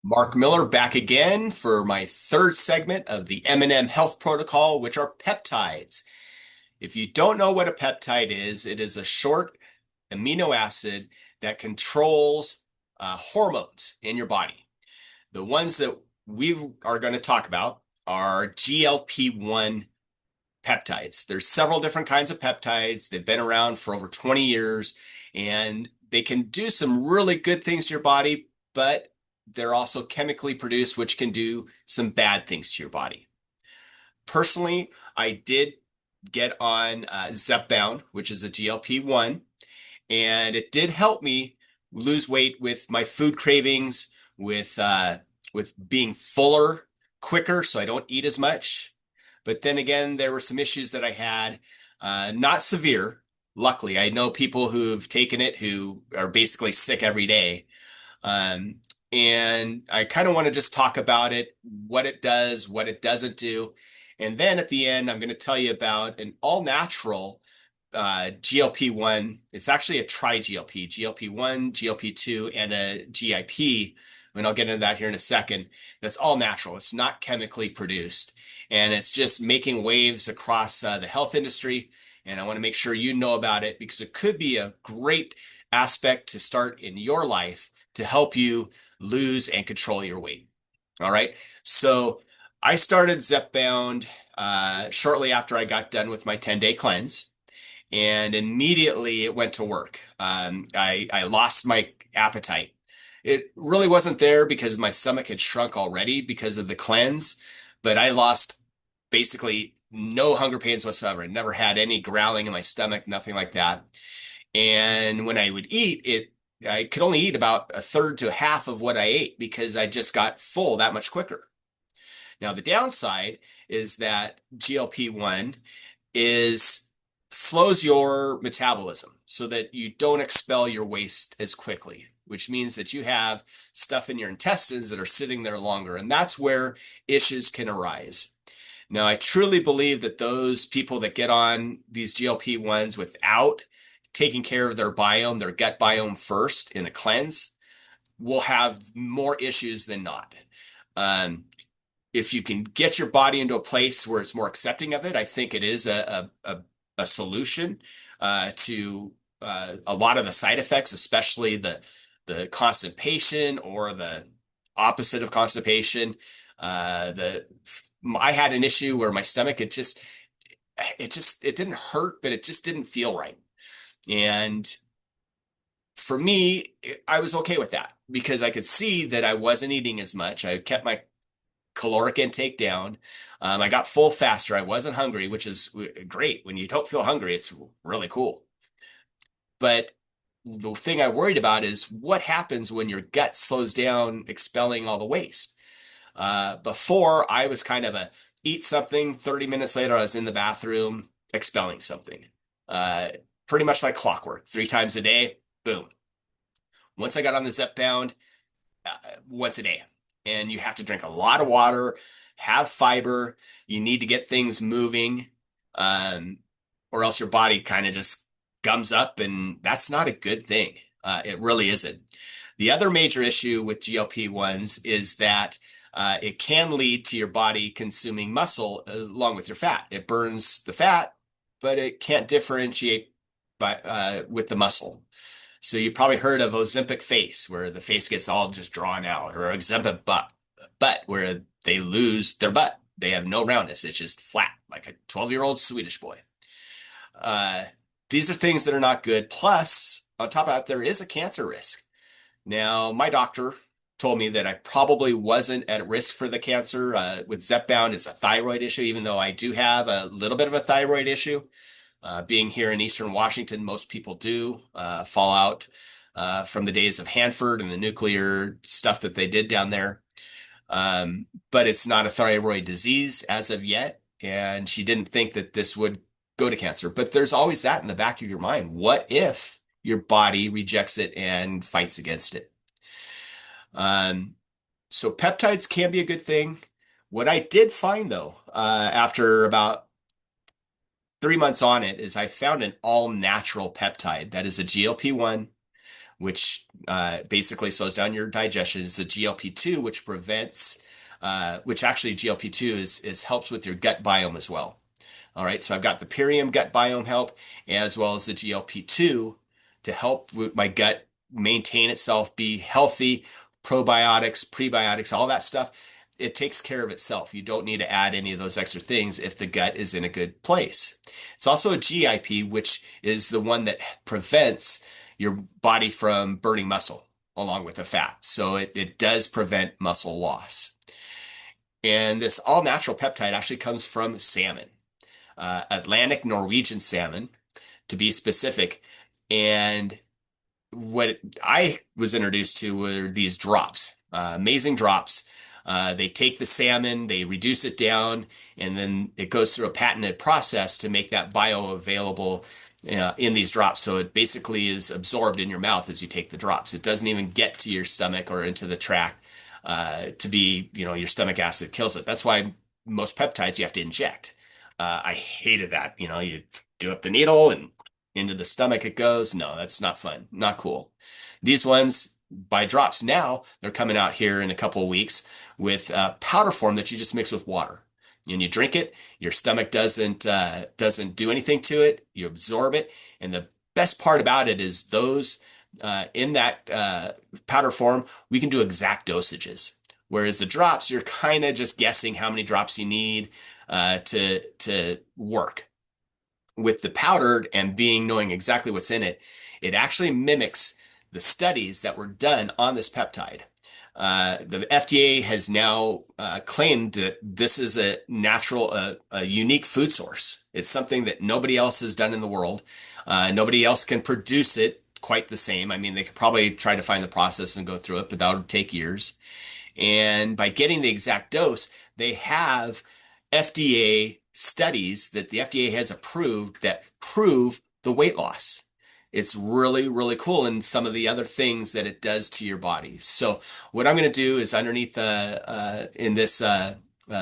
Mark Miller back again for my third segment of the M&M Health Protocol, which are peptides. If you don't know what a peptide is, it is a short amino acid that controls hormones in your body. The ones that we are going to talk about are GLP-1 peptides. There's several different kinds of peptides. They've been around for over 20 years and they can do some really good things to your body, but they're also chemically produced, which can do some bad things to your body. Personally, I did get on Zepbound, which is a GLP-1, and it did help me lose weight with my food cravings, with being fuller quicker, so I don't eat as much. But then again, there were some issues that I had, not severe. Luckily, I know people who've taken it who are basically sick every day. Um, and I kind of want to just talk about it, what it does, what it doesn't do. And then at the end, I'm going to tell you about an all natural GLP-1. It's actually a tri-GLP, GLP-1, GLP-2, and a GIP. And I'll get into that here in a second. That's all natural. It's not chemically produced. And it's just making waves across the health industry. And I want to make sure you know about it because it could be a great aspect to start in your life to help you lose and control your weight. All right. So I started Zepbound shortly after I got done with my 10-day cleanse, and immediately it went to work. I lost my appetite. It really wasn't there because my stomach had shrunk already because of the cleanse, but I lost basically no hunger pains whatsoever. I never had any growling in my stomach, nothing like that. And when I would eat it, I could only eat about a third to half of what I ate because I just got full that much quicker. Now, the downside is that GLP-1 is slows your metabolism so that you don't expel your waste as quickly, which means that you have stuff in your intestines that are sitting there longer. And that's where issues can arise. Now, I truly believe that those people that get on these GLP-1s without taking care of their biome, their gut biome first in a cleanse, will have more issues than not. Um, if you can get your body into a place where it's more accepting of it, I think it is a solution to a lot of the side effects, especially the constipation or the opposite of constipation. I had an issue where my stomach it didn't hurt, but it just didn't feel right. And for me, I was okay with that because I could see that I wasn't eating as much. I kept my caloric intake down. I got full faster. I wasn't hungry, which is great. When you don't feel hungry, it's really cool. But the thing I worried about is what happens when your gut slows down, expelling all the waste. Before, I was kind of a eat something, 30 minutes later, I was in the bathroom expelling something. Uh, Pretty much like clockwork, 3 times a day, boom. Once I got on the Zepbound, once a day. And you have to drink a lot of water, have fiber. You need to get things moving, um, or else your body kind of just gums up, and that's not a good thing. It really isn't. The other major issue with GLP-1s is that it can lead to your body consuming muscle along with your fat. It burns the fat, but it can't differentiate with the muscle. So you've probably heard of Ozempic face, where the face gets all just drawn out, or Ozempic butt, where they lose their butt. They have no roundness. It's just flat, like a 12-year-old Swedish boy. Uh, these are things that are not good. Plus, on top of that, there is a cancer risk. Now, my doctor told me that I probably wasn't at risk for the cancer. With Zepbound, it's a thyroid issue, even though I do have a little bit of a thyroid issue. Being here in Eastern Washington, most people do fall out from the days of Hanford and the nuclear stuff that they did down there. But it's not a thyroid disease as of yet. And she didn't think that this would go to cancer. But there's always that in the back of your mind. What if your body rejects it and fights against it? Um, so peptides can be a good thing. What I did find though, after about 3 months on it, is I found an all natural peptide that is a GLP-1 which basically slows down your digestion. It's a GLP-2, which which actually GLP-2 is helps with your gut biome as well. All right, so I've got the Purium gut biome help as well as the GLP-2 to help with my gut maintain itself, be healthy, probiotics, prebiotics, all that stuff. It takes care of itself. You don't need to add any of those extra things if the gut is in a good place. It's also a GIP, which is the one that prevents your body from burning muscle along with the fat. So it does prevent muscle loss. And this all natural peptide actually comes from salmon, Atlantic Norwegian salmon to be specific. And what I was introduced to were these drops, amazing drops. They take the salmon, they reduce it down, and then it goes through a patented process to make that bioavailable in these drops. So it basically is absorbed in your mouth as you take the drops. It doesn't even get to your stomach or into the tract to be, your stomach acid kills it. That's why most peptides you have to inject. I hated that. You do up the needle and into the stomach it goes. No, that's not fun. Not cool. These ones by drops now, they're coming out here in a couple of weeks with powder form that you just mix with water. And you drink it, your stomach doesn't do anything to it. You absorb it. And the best part about it is those in that powder form, we can do exact dosages. Whereas the drops, you're kind of just guessing how many drops you need to work. With the powdered and knowing exactly what's in it, it actually mimics the studies that were done on this peptide. The FDA has now claimed that this is a natural, a unique food source. It's something that nobody else has done in the world. Nobody else can produce it quite the same. I mean, they could probably try to find the process and go through it, but that would take years. And by getting the exact dose, they have FDA studies that the FDA has approved that prove the weight loss. It's really, really cool. And some of the other things that it does to your body. So what I'm going to do is underneath in this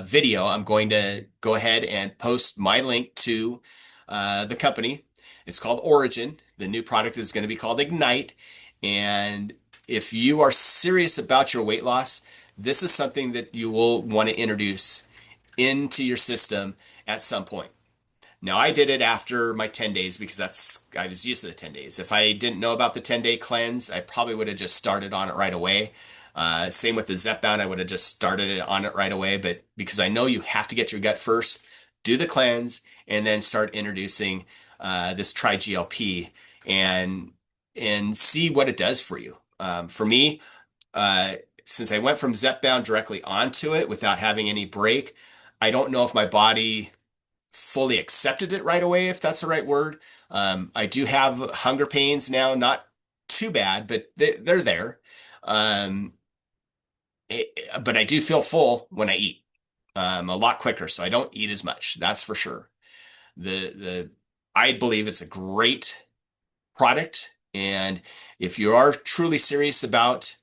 video, I'm going to go ahead and post my link to the company. It's called Origin. The new product is going to be called Ignite. And if you are serious about your weight loss, this is something that you will want to introduce into your system at some point. Now, I did it after my 10 days because I was used to the 10 days. If I didn't know about the 10-day cleanse, I probably would have just started on it right away. Same with the Zepbound, I would have just started on it right away. But because I know you have to get your gut first, do the cleanse, and then start introducing this Tri-GLP and see what it does for you. For me, since I went from Zepbound directly onto it without having any break, I don't know if my body fully accepted it right away, if that's the right word. I do have hunger pains now, not too bad, but they're there. But I do feel full when I eat, a lot quicker, so I don't eat as much. That's for sure. I believe it's a great product, and if you are truly serious about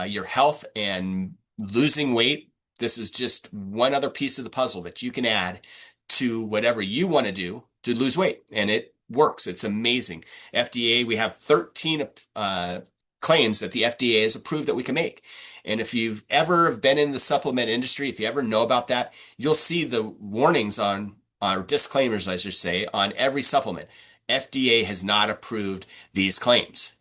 your health and losing weight, this is just one other piece of the puzzle that you can add to whatever you want to do to lose weight. And it works. It's amazing. FDA, we have 13 claims that the FDA has approved that we can make. And if you've ever been in the supplement industry, if you ever know about that, you'll see the warnings on, or disclaimers, I should say, on every supplement. FDA has not approved these claims.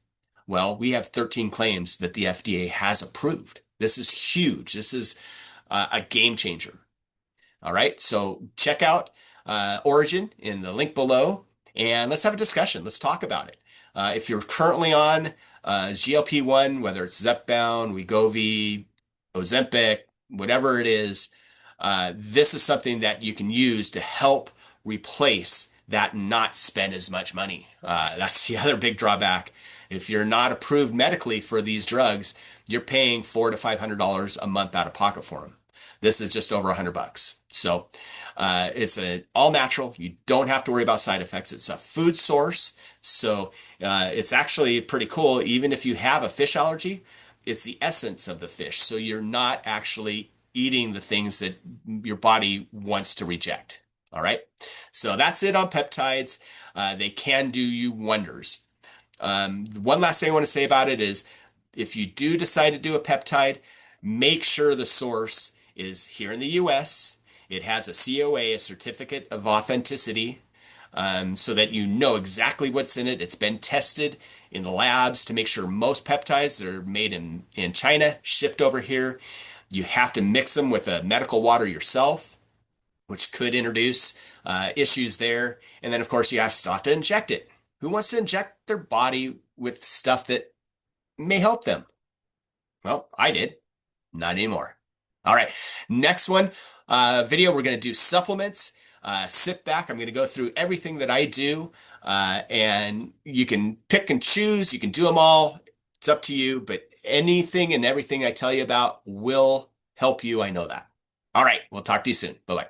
Well, we have 13 claims that the FDA has approved. This is huge. This is a game changer. All right, so check out Origin in the link below, and let's have a discussion. Let's talk about it. If you're currently on GLP-1, whether it's Zepbound, Wegovy, Ozempic, whatever it is, this is something that you can use to help replace that and not spend as much money. That's the other big drawback. If you're not approved medically for these drugs, you're paying $400 to $500 a month out of pocket for them. This is just over $100. So it's an all natural. You don't have to worry about side effects. It's a food source. So it's actually pretty cool. Even if you have a fish allergy, it's the essence of the fish. So you're not actually eating the things that your body wants to reject. All right. So that's it on peptides. They can do you wonders. One last thing I want to say about it is if you do decide to do a peptide, make sure the source is here in the US. It has a COA, a certificate of authenticity, so that you know exactly what's in it. It's been tested in the labs to make sure most peptides that are made in China, shipped over here. You have to mix them with a medical water yourself, which could introduce issues there. And then, of course, you still have to inject it. Who wants to inject their body with stuff that may help them? Well, I did. Not anymore. All right. Next one, video, we're going to do supplements. Sit back. I'm going to go through everything that I do, and you can pick and choose. You can do them all. It's up to you, but anything and everything I tell you about will help you. I know that. All right. We'll talk to you soon. Bye-bye.